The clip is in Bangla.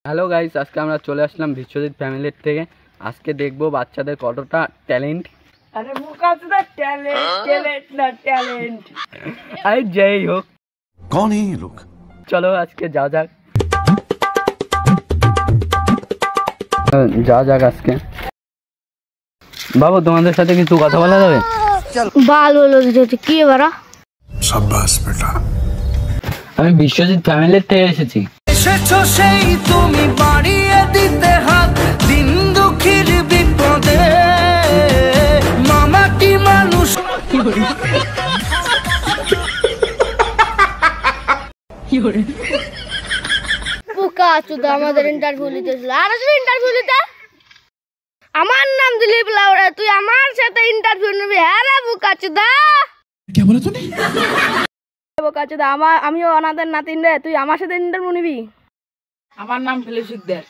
হ্যালো গাইস, আজকে আমরা চলে আসলাম বিশ্বজিৎ ফ্যামিলির থেকে। আজকে দেখবো বাচ্চাদের কতটা ট্যালেন্ট। আরে মুকাতটা ট্যালেন্ট না ট্যালেন্ট। আরে যাই হোক, कौन है ये लोग? চলো আজকে যাওয়া যাক। যাওয়া যাক আজকে। বাবু, তোমাদের সাথে কিছু কথা বলা যাবে? বাল বলো কি বারা? शाबाश बेटा। আমি বিশ্বজিৎ ফ্যামিলির থেকে এসেছি। এসেছো সেই তুমি বাড়িয়ে দিতে হাত দিন দুঃখীর বিপদে মামাটি মানুষ পোকা চুদা আমাদের ইন্টারভিউ নিতেছিল। আর আসলে ইন্টারভিউ নিতে আমার নাম দিলীপ লাউড়া, তুই আমার সাথে ইন্টারভিউ নিবি? হ্যাঁ রে পোকা চুদা। क्या बोला तूने? পোকা চুদা, আমিও অনাথের নাতিন রে, তুই আমার সাথে ইন্টারভিউ নিবি? আমার নাম ফেলে শিকদার,